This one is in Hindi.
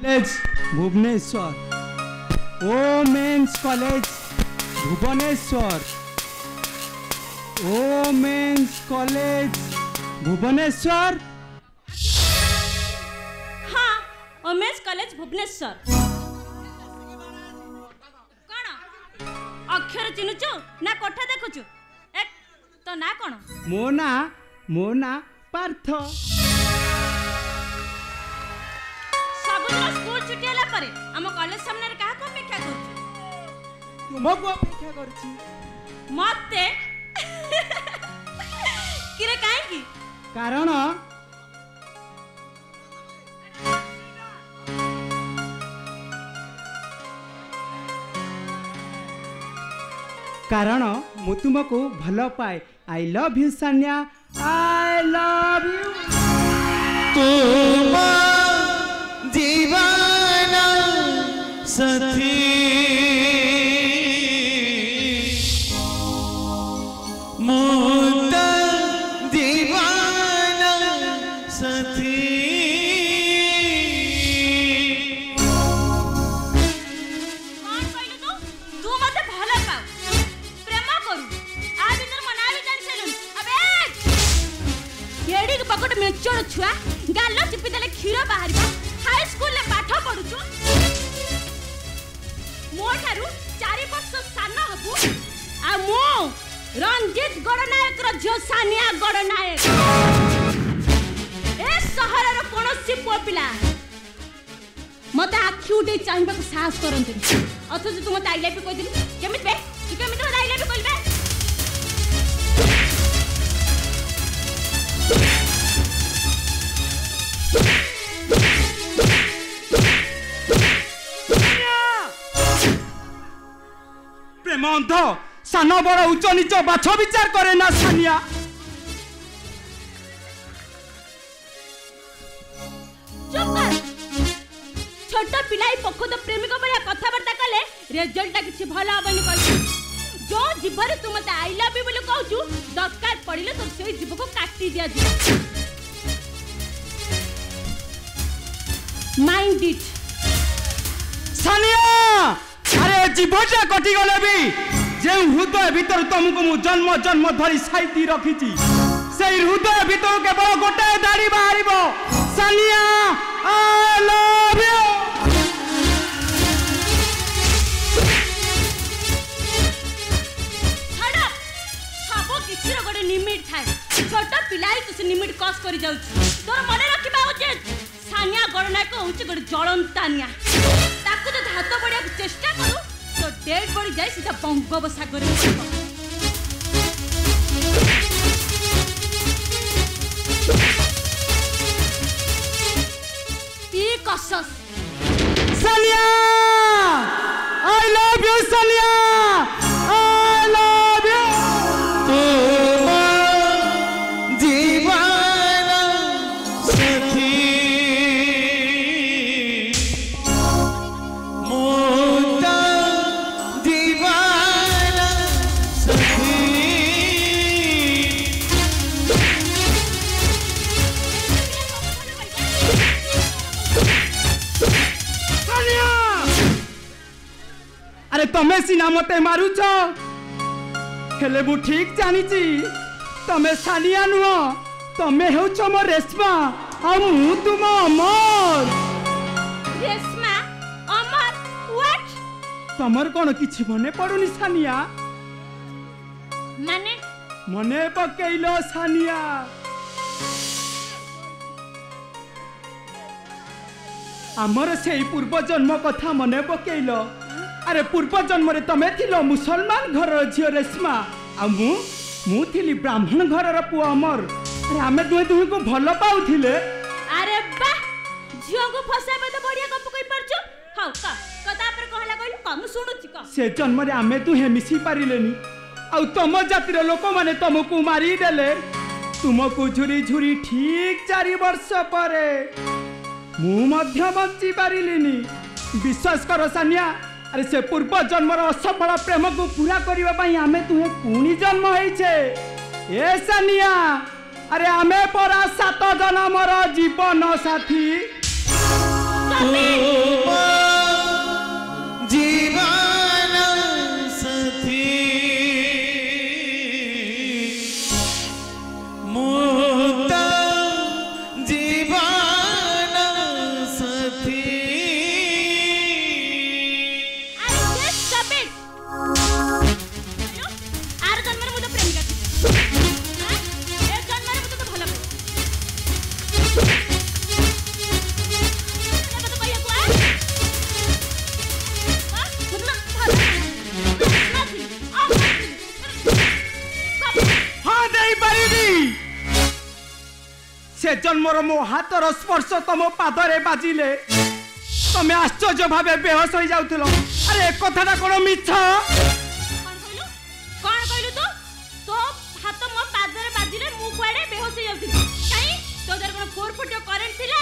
Bhubaneswar women's college Bhubaneswar women's college Bhubaneswar. हाँ वोमेन्स कॉलेज भुवनेश्वर। कौन अक्षर चिन्हुचु ना कोठा देखुचु? एक तो ना कौन? मो ना पार्थ। सबुदिन स्कूल छुट्टी होला परे हम कॉलेज सामने कहा को अपेक्षा करछु? तुमको अपेक्षा करछि। मते किरे काहे की? कारण कारण मु तुमको भल पाए। I love you Sanya I love you. तुम दीवाना साथी मुद्दा दीवाना साथी। कौन कहलु तू मते भल पाऊ प्रेम करू आ भीतर मना भी जान सेलुन। अबे केडी के पकड़ में चोर छुआ गालो चिपी देले खीर बाहरिबा। हाई स्कूल ले पाठ पढुछु मो ठारू 4 वर्ष सान हबु आ मो रंजीत गणनायक रो जो सानिया गणनायक। ए शहर रो कोनोसी पुओ पिला मते आखि उठे चाहिबा को साहस करंतु अथच तू मते आई लव यू कहि दिलु केमित बे तू केमित मते आई लव यू कइबे? प्रेम अंध सान बड़ उच्च नीच बाछ विचार करे ना सानिया। चुप कर छोट पिलाई पखद प्रेमिक बलिया कथाबार्ता कले रिजल्ट किछि भल हबनी कहछु। जो जीवरे तू मते आई लव यू बोली कहछु दरकार पड़िले तो सेई जीव को काटी दिया जी। Mind it Sania. अरे जीवटा कटि गले भी जे हृदय भीतर तुमको मु जन्म जन्म धरी साइती रखिछि से हृदय भीतर केवल गोटे दाढ़ी बाहरिबो। Sania I love you. छाड़ सब किछि रो गोटे लिमिट थाए। छोट पिलाई तू से लिमिट क्रॉस करि जाउ तोर मने रखिबा उचित। सानिया गणनायक होउछि गोटे जळंतानिया ताकू तो हाथ बढ़िया चेष्टा करू तो डेड बॉडी जाए सीधा बंगोपसागर में पड़ो। ई कसस Sania I love you Sania I love you. तुम दीवाना साथी मुद्दा दीवाना साथी। सानिया अरे तमे सीना मते मारुछ हेले मु ठीक जानिची तमे सानिया नुह तमे हेउछ मो रेशमा आ मु तुम अमर। रेशमा अमर व्हाट? तमर कोन किछि मने पडुनी सानिया? माने मने पकेइलो सानिया। आमर से पूर्व जन्म कथा मने पकेइलो। अरे पूर्व जन्म रे तमे थिलो मुसलमान घर झियो रेशमा आ मु थिली ब्राह्मण घर र पुआ अमर। अरे आमे दुहे को भल पाउथिले। अरे बा झियो को फसाबे तो बढ़िया गप कहि परछु। हाउ का कथा पर कहला कहलु कम सुनुची का। से जन्म रे आमे दुहे मिसी पारिलेनी आ तम जातिर लोक माने तुमको मारी देले। तुमको झुरी झुरी ठीक 4 वर्ष परे मु मध्य बंची पारिलिनी। विश्वास कर सानिया अरे से पूर्व जन्मर असफल प्रेम को पूरा करबा पई आमे तुहे पुणी जन्म होइछे। ए सानिया अरे आमे परा 7 जन्मर जीवन साथी। जीवन साथी मुक्त जीवन साथी अरे stop it! आर जन्मरे मुझे प्रेमिका थी ए जन्मरे मुझे तो भला पाई ना तो कहिया को मतलब भला ना थी हाँ नहीं पारिबी से जन्मर मो हाथर स्पर्श तम पादरे बाजिले तमे आश्चर्य भावे बेहोश हो जाउथिलो अरे एक कथाटा कोन मिछ कौन कहलु तो हाथ मो पादरे बाजिले मु कुआडे बेहोश हो जाउथि काई तो दर कोन 4 फुट करेंट थिला